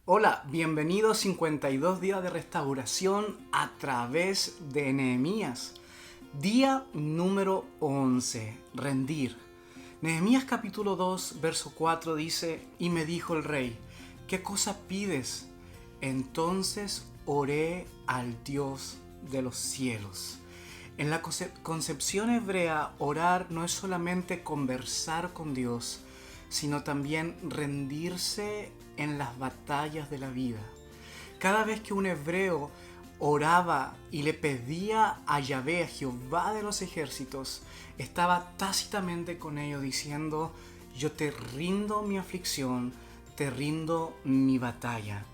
Hola, bienvenidos a 52 días de restauración a través de Nehemías. Día número 11, rendir. Nehemías capítulo 2, verso 4 dice, y me dijo el rey, ¿qué cosa pides? Entonces oré al Dios de los cielos. En la concepción hebrea, orar no es solamente conversar con Dios, sino también rendirse en las batallas de la vida. Cada vez que un hebreo oraba y le pedía a Yahvé, a Jehová de los ejércitos, estaba tácitamente con ellos diciendo, yo te rindo mi aflicción, te rindo mi batalla.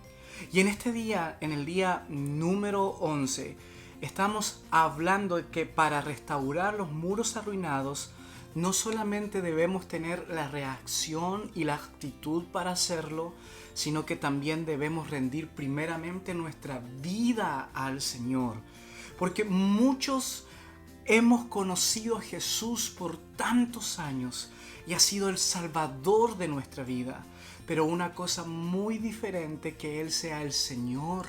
Y en este día, en el día número 11, estamos hablando de que para restaurar los muros arruinados, no solamente debemos tener la reacción y la actitud para hacerlo, sino que también debemos rendir primeramente nuestra vida al Señor. Porque muchos hemos conocido a Jesús por tantos años y ha sido el Salvador de nuestra vida. Pero una cosa muy diferente que Él sea el Señor,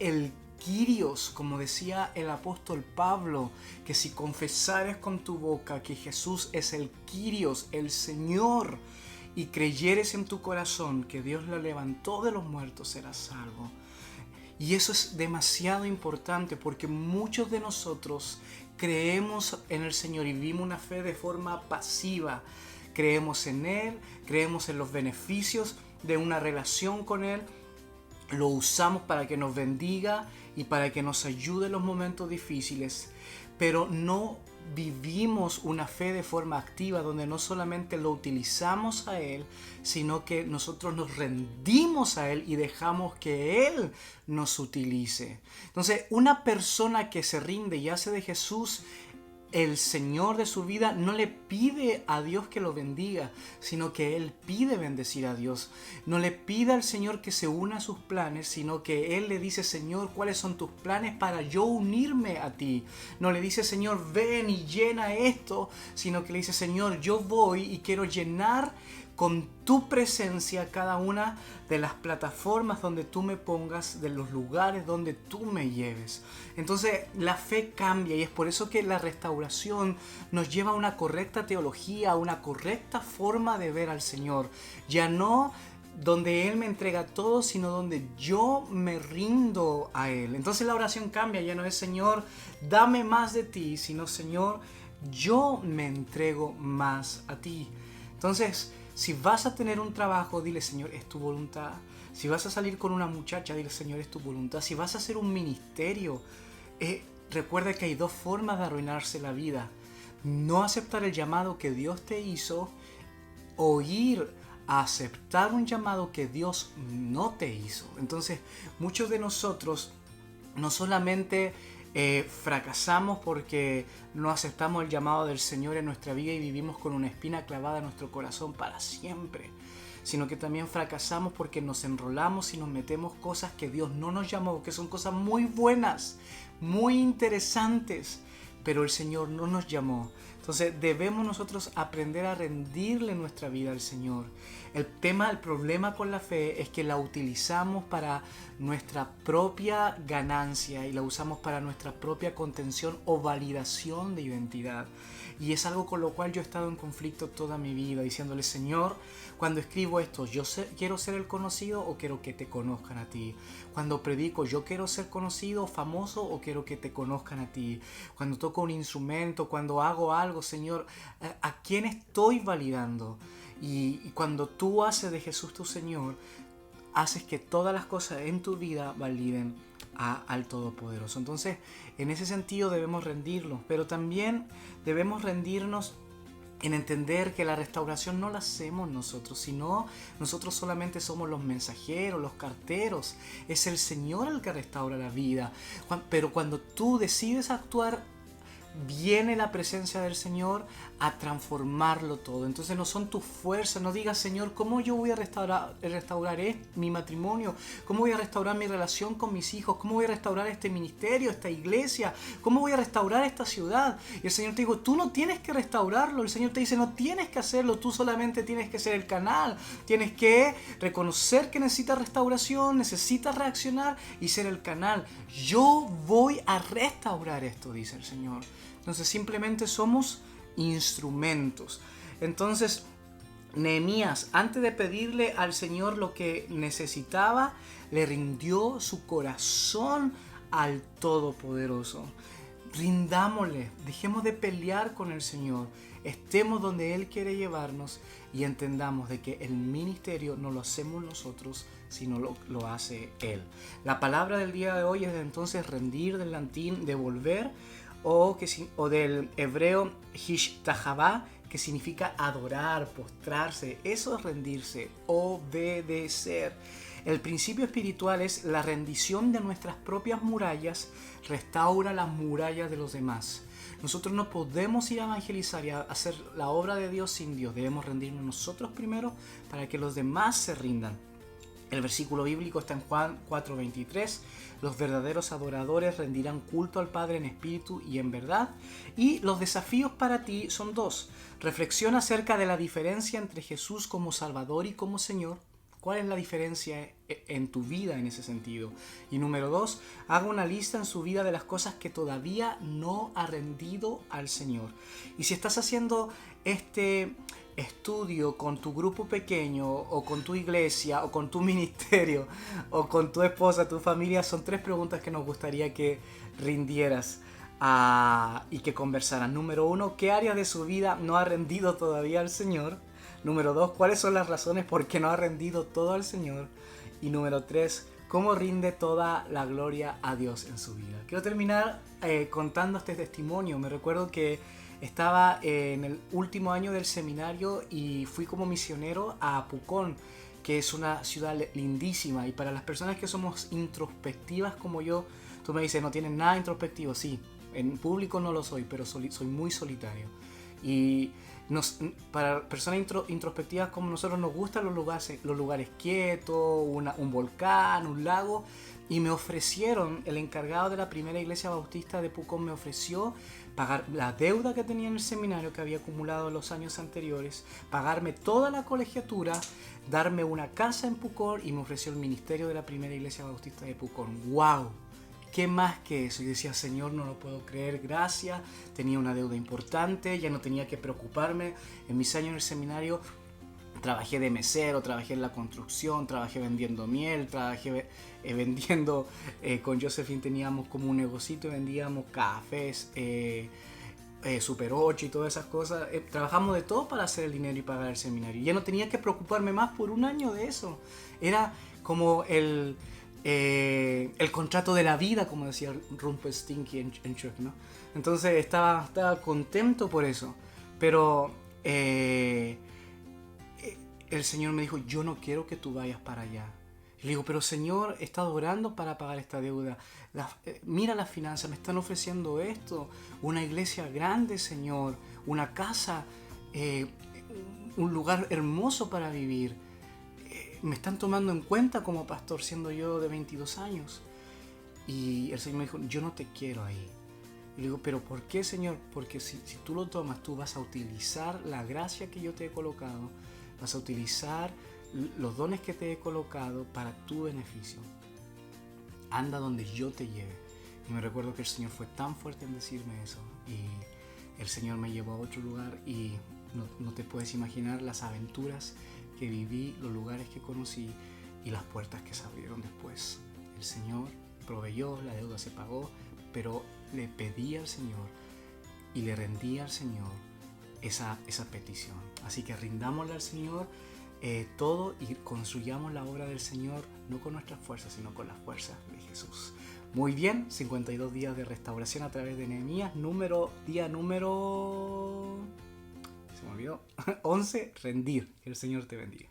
el Kyrios, como decía el apóstol Pablo, que si confesares con tu boca que Jesús es el Kyrios, el Señor, y creyeres en tu corazón que Dios lo levantó de los muertos, serás salvo. Y eso es demasiado importante porque muchos de nosotros creemos en el Señor y vivimos una fe de forma pasiva. Creemos en Él, creemos en los beneficios de una relación con Él, lo usamos para que nos bendiga y para que nos ayude en los momentos difíciles, pero no vivimos una fe de forma activa donde no solamente lo utilizamos a Él, sino que nosotros nos rendimos a Él y dejamos que Él nos utilice. Entonces, una persona que se rinde y hace de Jesús el Señor de su vida, no le pide a Dios que lo bendiga, sino que Él pide bendecir a Dios. No le pide al Señor que se una a sus planes, sino que Él le dice, Señor, ¿cuáles son tus planes para yo unirme a ti? No le dice, Señor, ven y llena esto, sino que le dice, Señor, yo voy y quiero llenar con tu presencia cada una de las plataformas donde tú me pongas, de los lugares donde tú me lleves. Entonces la fe cambia y es por eso que la restauración nos lleva a una correcta teología, a una correcta forma de ver al Señor. Ya no donde Él me entrega todo, sino donde yo me rindo a Él. Entonces la oración cambia, ya no es Señor, dame más de ti, sino Señor, yo me entrego más a ti. Entonces, si vas a tener un trabajo, dile, Señor, es tu voluntad. Si vas a salir con una muchacha, dile, Señor, es tu voluntad. Si vas a hacer un ministerio, recuerda que hay dos formas de arruinarse la vida. No aceptar el llamado que Dios te hizo o ir a aceptar un llamado que Dios no te hizo. Entonces, muchos de nosotros no solamente fracasamos porque no aceptamos el llamado del Señor en nuestra vida y vivimos con una espina clavada en nuestro corazón para siempre, sino que también fracasamos porque nos enrolamos y nos metemos cosas que Dios no nos llamó, que son cosas muy buenas, muy interesantes, pero el Señor no nos llamó. Entonces debemos nosotros aprender a rendirle nuestra vida al Señor. El problema con la fe es que la utilizamos para nuestra propia ganancia y la usamos para nuestra propia contención o validación de identidad. Y es algo con lo cual yo he estado en conflicto toda mi vida, diciéndole, Señor, cuando escribo esto, ¿quiero ser el conocido o quiero que te conozcan a ti? Cuando predico, ¿yo quiero ser conocido, famoso o quiero que te conozcan a ti? Cuando toco un instrumento, cuando hago algo, Señor, ¿a quién estoy validando? Y cuando tú haces de Jesús tu Señor, haces que todas las cosas en tu vida validen al Todopoderoso. Entonces, en ese sentido debemos rendirnos, pero también debemos rendirnos en entender que la restauración no la hacemos nosotros, sino nosotros solamente somos los mensajeros, los carteros. Es el Señor el que restaura la vida. Pero cuando tú decides actuar viene la presencia del Señor a transformarlo todo. Entonces no son tus fuerzas, no digas, Señor, ¿cómo yo voy a restaurar mi matrimonio? ¿Cómo voy a restaurar mi relación con mis hijos? ¿Cómo voy a restaurar este ministerio, esta iglesia? ¿Cómo voy a restaurar esta ciudad? Y el Señor te dice, tú no tienes que restaurarlo. El Señor te dice, no tienes que hacerlo, tú solamente tienes que ser el canal. Tienes que reconocer que necesitas restauración, necesitas reaccionar y ser el canal. Yo voy a restaurar esto, dice el Señor. Entonces simplemente somos instrumentos. Entonces Nehemías, antes de pedirle al Señor lo que necesitaba, le rindió su corazón al Todopoderoso. Rindámosle, dejemos de pelear con el Señor, estemos donde Él quiere llevarnos y entendamos de que el ministerio no lo hacemos nosotros, sino lo hace Él. La palabra del día de hoy es entonces rendir, del latín devolver, o del hebreo hishtahavá, que significa adorar, postrarse. Eso es rendirse, obedecer. El principio espiritual es la rendición de nuestras propias murallas, restaura las murallas de los demás. Nosotros no podemos ir a evangelizar y a hacer la obra de Dios sin Dios. Debemos rendirnos nosotros primero para que los demás se rindan. El versículo bíblico está en Juan 4:23. Los verdaderos adoradores rendirán culto al Padre en espíritu y en verdad. Y los desafíos para ti son dos. Reflexiona acerca de la diferencia entre Jesús como Salvador y como Señor. ¿Cuál es la diferencia en tu vida en ese sentido? Y número 2, haga una lista en su vida de las cosas que todavía no ha rendido al Señor. Y si estás haciendo este estudio con tu grupo pequeño o con tu iglesia o con tu ministerio o con tu esposa, tu familia, son 3 preguntas que nos gustaría que rindieras y que conversaran. Número 1, ¿qué área de su vida no ha rendido todavía al Señor? Número 2, ¿cuáles son las razones por qué no ha rendido todo al Señor? Y número 3, ¿cómo rinde toda la gloria a Dios en su vida? Quiero terminar contando este testimonio. Me recuerdo que estaba en el último año del seminario y fui como misionero a Pucón, que es una ciudad lindísima. Y para las personas que somos introspectivas como yo, tú me dices, no tienes nada introspectivo. Sí, en público no lo soy, pero soy muy solitario. Y para personas introspectivas como nosotros nos gustan los lugares quietos, un volcán, un lago. Y me ofrecieron, el encargado de la primera iglesia bautista de Pucón me ofreció pagar la deuda que tenía en el seminario que había acumulado en los años anteriores, pagarme toda la colegiatura, darme una casa en Pucón y me ofreció el ministerio de la primera iglesia bautista de Pucón. ¡Wow! ¿Qué más que eso? Y decía, Señor, no lo puedo creer, gracias. Tenía una deuda importante, ya no tenía que preocuparme. En mis años en el seminario trabajé de mesero, trabajé en la construcción, trabajé vendiendo miel, trabajé vendiendo, con Josephine teníamos como un negocito y vendíamos cafés, Super 8 y todas esas cosas. Trabajamos de todo para hacer el dinero y pagar el seminario. Ya no tenía que preocuparme más por un año de eso. Era como el contrato de la vida, como decía Rumpelstiltskin en Shrek, ¿no? Entonces estaba contento por eso. Pero el Señor me dijo, yo no quiero que tú vayas para allá. Y le digo, pero Señor, he estado orando para pagar esta deuda. Mira las finanzas, me están ofreciendo esto. Una iglesia grande, Señor. Una casa, un lugar hermoso para vivir. Me están tomando en cuenta como pastor, siendo yo de 22 años. Y el Señor me dijo, yo no te quiero ahí. Y le digo, ¿pero por qué, Señor? Porque si tú lo tomas, tú vas a utilizar la gracia que yo te he colocado, vas a utilizar los dones que te he colocado para tu beneficio. Anda donde yo te lleve. Y me recuerdo que el Señor fue tan fuerte en decirme eso. Y el Señor me llevó a otro lugar y no te puedes imaginar las aventuras que viví, los lugares que conocí y las puertas que se abrieron después. El Señor proveyó, la deuda se pagó, pero le pedí al Señor y le rendí al Señor esa petición. Así que rindámosle al Señor todo y construyamos la obra del Señor no con nuestras fuerzas, sino con las fuerzas de Jesús. Muy bien, 52 días de restauración a través de Nehemías. Día número... se me olvidó. 11, rendir. Que el Señor te bendiga.